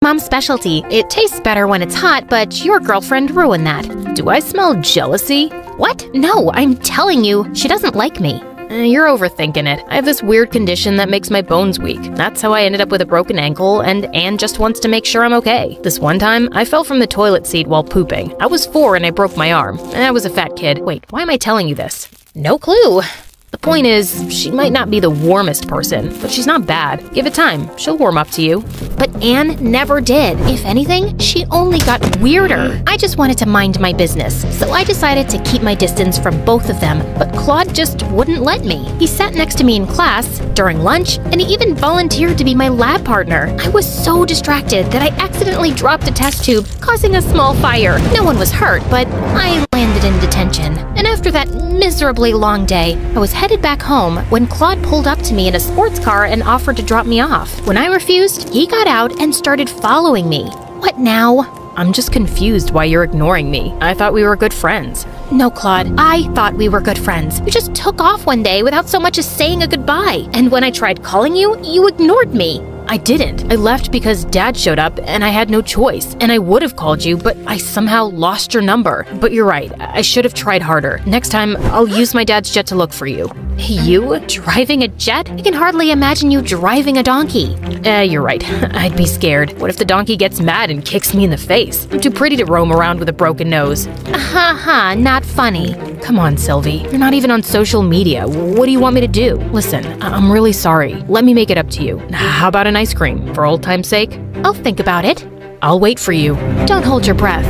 Mom's specialty. It tastes better when it's hot, but your girlfriend ruined that. Do I smell jealousy? What? No, I'm telling you, she doesn't like me. You're overthinking it. I have this weird condition that makes my bones weak. That's how I ended up with a broken ankle, and Anne just wants to make sure I'm okay. This one time, I fell from the toilet seat while pooping. I was 4 and I broke my arm. I was a fat kid. Wait, why am I telling you this? No clue. The point is, she might not be the warmest person, but she's not bad. Give it time. She'll warm up to you. But Anne never did. If anything, she only got weirder. I just wanted to mind my business, so I decided to keep my distance from both of them, but Claude just wouldn't let me. He sat next to me in class, during lunch, and he even volunteered to be my lab partner. I was so distracted that I accidentally dropped a test tube, causing a small fire. No one was hurt, but I landed in detention. And after that miserably long day, I was headed back home when Claude pulled up to me in a sports car and offered to drop me off. When I refused, he got out and started following me. What now? I'm just confused why you're ignoring me. I thought we were good friends. No, Claude, I thought we were good friends. You just took off one day without so much as saying a goodbye. And when I tried calling you, you ignored me. I didn't. I left because Dad showed up and I had no choice. And I would have called you, but I somehow lost your number. But you're right. I should have tried harder. Next time, I'll use my dad's jet to look for you. You? Driving a jet? I can hardly imagine you driving a donkey. You're right. I'd be scared. What if the donkey gets mad and kicks me in the face? I'm too pretty to roam around with a broken nose. Ha, not funny. Come on, Sylvie. You're not even on social media. What do you want me to do? Listen, I'm really sorry. Let me make it up to you. How about an ice cream, for old time's sake? I'll think about it. I'll wait for you. Don't hold your breath.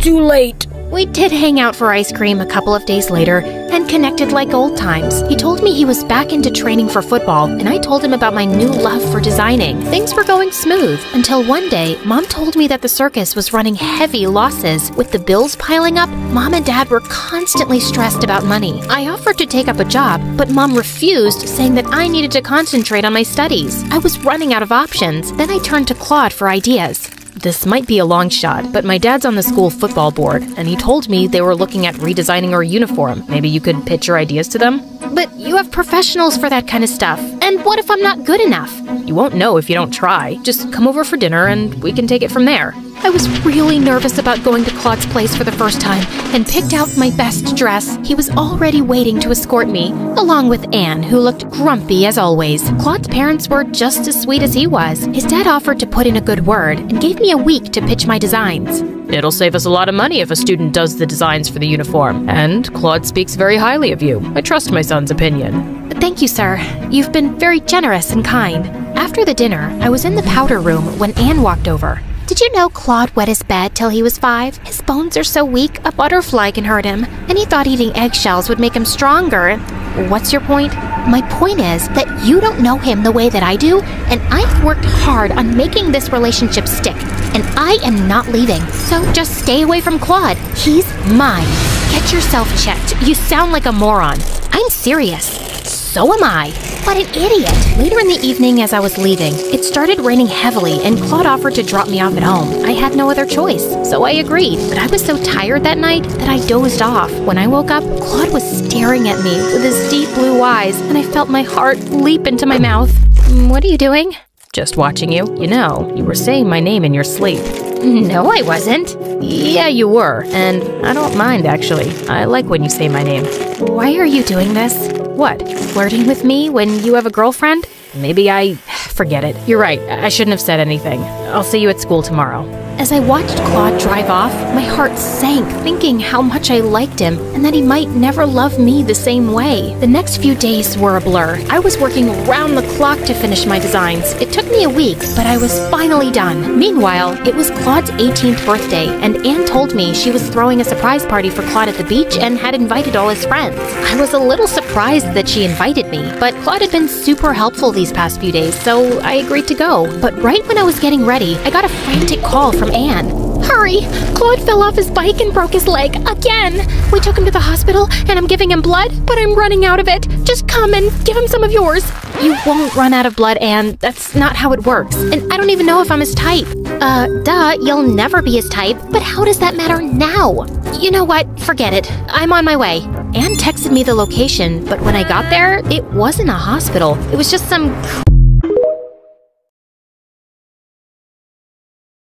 Too late. We did hang out for ice cream a couple of days later and connected like old times. He told me he was back into training for football, and I told him about my new love for designing. Things were going smooth until one day, Mom told me that the circus was running heavy losses. With the bills piling up, Mom and Dad were constantly stressed about money. I offered to take up a job, but Mom refused, saying that I needed to concentrate on my studies. I was running out of options. Then I turned to Claude for ideas. This might be a long shot, but my dad's on the school football board, and he told me they were looking at redesigning our uniform. Maybe you could pitch your ideas to them? But you have professionals for that kind of stuff. And what if I'm not good enough? You won't know if you don't try. Just come over for dinner and we can take it from there. I was really nervous about going to Claude's place for the first time and picked out my best dress. He was already waiting to escort me, along with Anne, who looked grumpy as always. Claude's parents were just as sweet as he was. His dad offered to put in a good word and gave me a week to pitch my designs. It'll save us a lot of money if a student does the designs for the uniform. And Claude speaks very highly of you. I trust my son's opinion. Thank you, sir. You've been very generous and kind. After the dinner, I was in the powder room when Anne walked over. Did you know Claude wet his bed till he was 5? His bones are so weak, a butterfly can hurt him. And he thought eating eggshells would make him stronger. What's your point? My point is that you don't know him the way that I do, and I've worked hard on making this relationship stick, and I am not leaving. So just stay away from Claude. He's mine. Get yourself checked. You sound like a moron. I'm serious. So am I. What an idiot. Later in the evening as I was leaving, it started raining heavily and Claude offered to drop me off at home. I had no other choice, so I agreed. But I was so tired that night that I dozed off. When I woke up, Claude was staring at me with his deep blue eyes, and I felt my heart leap into my mouth. What are you doing? Just watching you. You know, you were saying my name in your sleep. No, I wasn't. Yeah, you were. And I don't mind, actually. I like when you say my name. Why are you doing this? What? Flirting with me when you have a girlfriend? Maybe forget it. You're right. I shouldn't have said anything. I'll see you at school tomorrow. As I watched Claude drive off, my heart sank, thinking how much I liked him and that he might never love me the same way. The next few days were a blur. I was working round the clock to finish my designs. It took me a week, but I was finally done. Meanwhile, it was Claude's 18th birthday, and Anne told me she was throwing a surprise party for Claude at the beach and had invited all his friends. I was a little surprised that she invited me, but Claude had been super helpful these past few days, so I agreed to go. But right when I was getting ready, I got a frantic call from Anne. Hurry! Claude fell off his bike and broke his leg again! We took him to the hospital and I'm giving him blood, but I'm running out of it. Just come and give him some of yours. You won't run out of blood, Anne. That's not how it works. And I don't even know if I'm his type. Duh, you'll never be his type. But how does that matter now? You know what? Forget it. I'm on my way. Anne texted me the location, but when I got there, it wasn't a hospital. It was just some